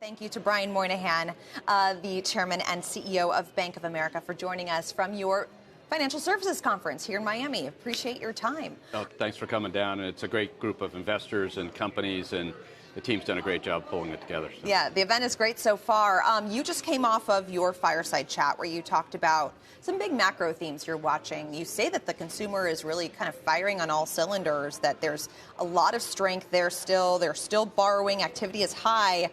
Thank you to Brian Moynihan, the chairman and CEO of Bank of America, for joining us from your financial services conference here in Miami. Appreciate your time. Oh, thanks for coming down. It's a great group of investors and companies, and the team's done a great job pulling it together. So. Yeah, the event is great so far. You just came off of your fireside chat where you talked about some big macro themes you're watching. You say that the consumer is really kind of firing on all cylinders, that there's a lot of strength there still. They're still borrowing. Activity is high.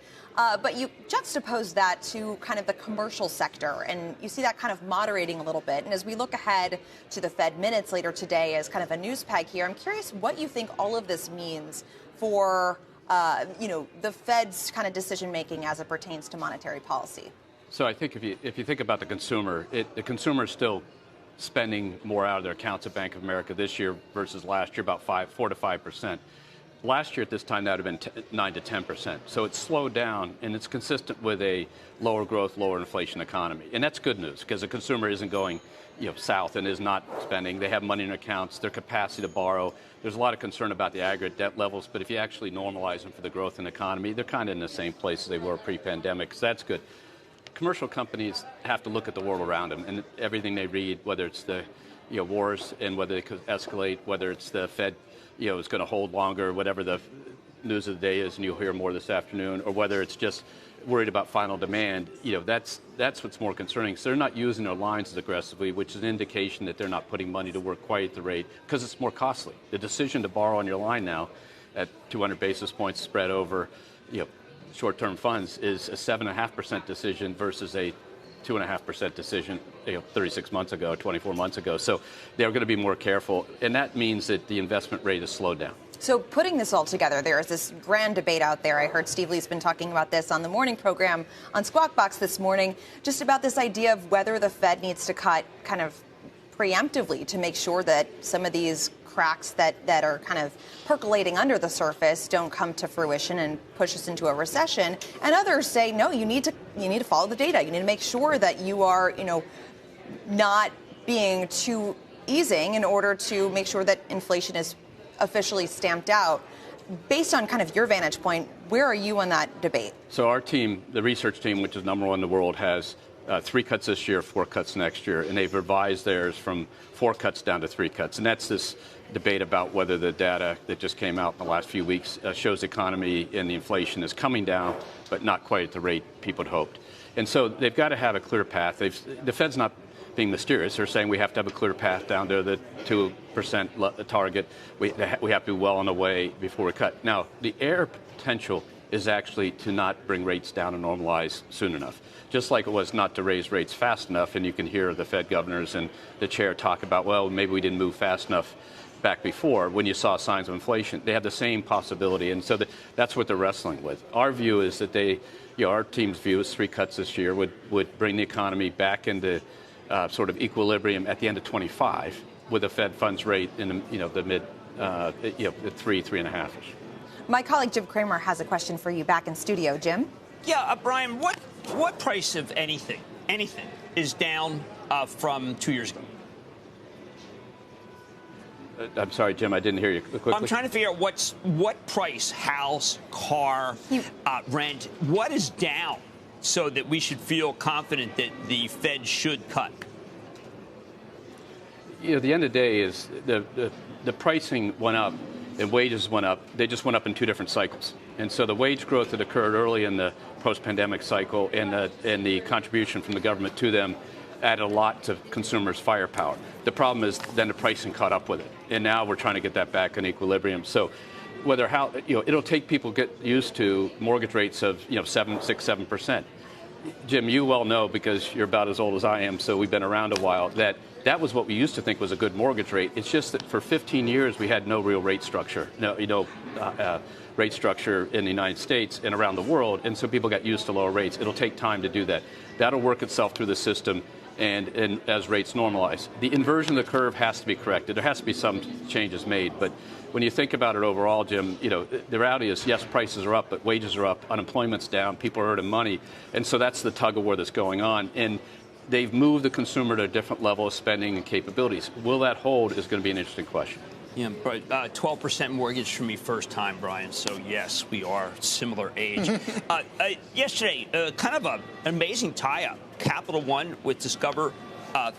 But you juxtapose that to kind of the commercial sector, and you see that kind of moderating a little bit. And as we look ahead to the Fed minutes later today as kind of a news peg here, I'm curious what you think all of this means for the Fed's kind of decision-making as it pertains to monetary policy. So I think if you think about the consumer is still spending more out of their accounts at Bank of America this year versus last year, about 4 to 5%. Last year at this time, that would have been 9 to 10%. So it's slowed down, and it's consistent with a lower growth, lower inflation economy. And that's good news because the consumer isn't going south and is not spending. They have money in their accounts, their capacity to borrow. There's a lot of concern about the aggregate debt levels, but if you actually normalize them for the growth in the economy, they're kind of in the same place as they were pre-pandemic, so that's good. Commercial companies have to look at the world around them and everything they read, whether it's the wars and whether they could escalate, whether it's the Fed is going to hold longer, whatever the news of the day is, and you'll hear more this afternoon, or whether it's just worried about final demand, that's what's more concerning. So they're not using their lines as aggressively, which is an indication that they're not putting money to work quite at the rate because it's more costly. The decision to borrow on your line now at 200 basis points spread over short-term funds is a 7.5% decision versus a 2.5% decision 36 months ago, 24 months ago. So they're going to be more careful, and that means that the investment rate has slowed down. So putting this all together, there is this grand debate out there. I heard Steve Lee's been talking about this on the morning program on Squawk Box this morning, just about this idea of whether the Fed needs to cut kind of preemptively to make sure that some of these cracks that are kind of percolating under the surface don't come to fruition and push us into a recession. And others say, no, you need to follow the data. You need to make sure that you are, not being too easing in order to make sure that inflation is officially stamped out. Based on kind of your vantage point, where are you on that debate? So our team, the research team, which is number one in the world, has 3 cuts this year, 4 cuts next year, and they've revised theirs from 4 cuts down to 3 cuts. And that's this debate about whether the data that just came out in the last few weeks shows the economy and the inflation is coming down, but not quite at the rate people had hoped. And so they've got to have a clear path. The Fed's not being mysterious. They're saying we have to have a clear path down to the 2% target. We have to be well on the way before we cut. Now, the air potential is actually to not bring rates down and normalize soon enough. Just like it was not to raise rates fast enough, and you can hear the Fed governors and the chair talk about, well, maybe we didn't move fast enough back before when you saw signs of inflation. They have the same possibility, and so that's what they're wrestling with. Our view is that our team's view is 3 cuts this year would bring the economy back into sort of equilibrium at the end of 25 with a Fed funds rate in the mid, 3.5-ish. My colleague Jim Cramer has a question for you back in studio. Jim? Yeah, Brian, what price of anything is down from 2 years ago? I'm sorry, Jim, I didn't hear you quickly. I'm trying to figure out what price, house, car, rent, what is down so that we should feel confident that the Fed should cut? The end of the day is the pricing went up and wages went up. They just went up in 2 different cycles. And so the wage growth that occurred early in the post-pandemic cycle and the contribution from the government to them added a lot to consumers' firepower. The problem is then the pricing caught up with it. And now we're trying to get that back in equilibrium. So it'll take people get used to mortgage rates of 7%. Jim, you well know, because you're about as old as I am, so we've been around a while, that was what we used to think was a good mortgage rate. It's just that for 15 years we had no real rate structure, rate structure in the United States and around the world, and so people got used to lower rates. It'll take time to do that. That'll work itself through the system and as rates normalize. The inversion of the curve has to be corrected. There has to be some changes made, but when you think about it overall, Jim, the reality is, yes, prices are up, but wages are up, unemployment's down, people are earning money, and so that's the tug of war that's going on. And they've moved the consumer to a different level of spending and capabilities. Will that hold is going to be an interesting question. Yeah, but 12% mortgage for me first time, Brian. So, yes, we are similar age. Yesterday, kind of an amazing tie-up. Capital One with Discover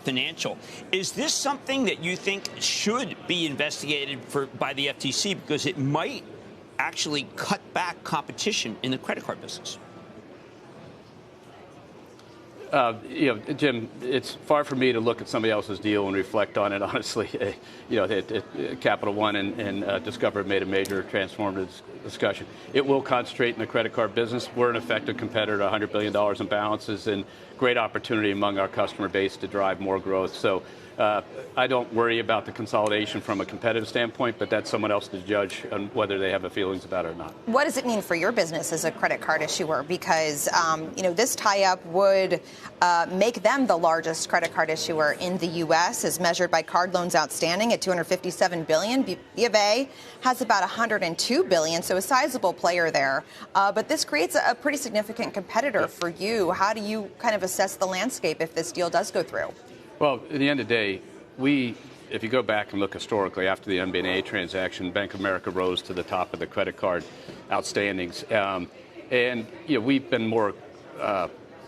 Financial. Is this something that you think should be investigated by the FTC because it might actually cut back competition in the credit card business? Jim, it's far from me to look at somebody else's deal and reflect on it. Honestly, Capital One and Discover made a major transformative discussion. It will concentrate in the credit card business. We're an effective competitor, $100 billion in balances, and great opportunity among our customer base to drive more growth. So I don't worry about the consolidation from a competitive standpoint, but that's someone else to judge on whether they have feelings about it or not. What does it mean for your business as a credit card issuer? Because, this tie-up would make them the largest credit card issuer in the U.S. as measured by card loans outstanding at $257 billion. B of A has about $102 billion, so a sizable player there. But this creates a pretty significant competitor for you. How do you kind of assess the landscape if this deal does go through? Well, at the end of the day, if you go back and look historically, after the MBNA transaction, Bank of America rose to the top of the credit card outstandings. We've been more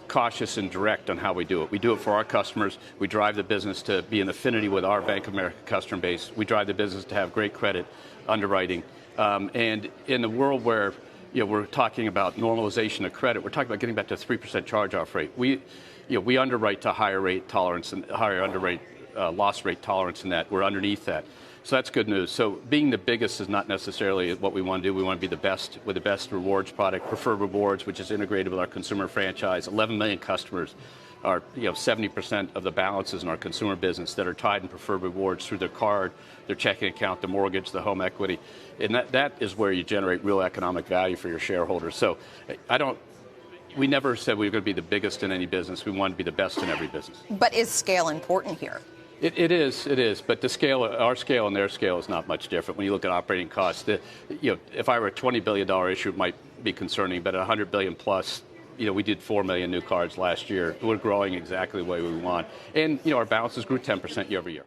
cautious and direct on how we do it. We do it for our customers. We drive the business to be in affinity with our Bank of America customer base. We drive the business to have great credit underwriting. And in the world where we're talking about normalization of credit, we're talking about getting back to a 3% charge-off rate. We underwrite to higher rate tolerance and higher loss rate tolerance in that. We're underneath that. So that's good news. So being the biggest is not necessarily what we want to do. We want to be the best with the best rewards product, Preferred Rewards, which is integrated with our consumer franchise. 11 million customers are 70% of the balances in our consumer business that are tied in Preferred Rewards through their card, their checking account, the mortgage, the home equity. And that is where you generate real economic value for your shareholders. So we never said we were going to be the biggest in any business. We want to be the best in every business. But is scale important here? It is. But the scale, our scale and their scale is not much different. When you look at operating costs, if I were a $20 billion issue, it might be concerning. But at $100 billion plus, we did 4 million new cards last year. We're growing exactly the way we want. And, our balances grew 10% year over year.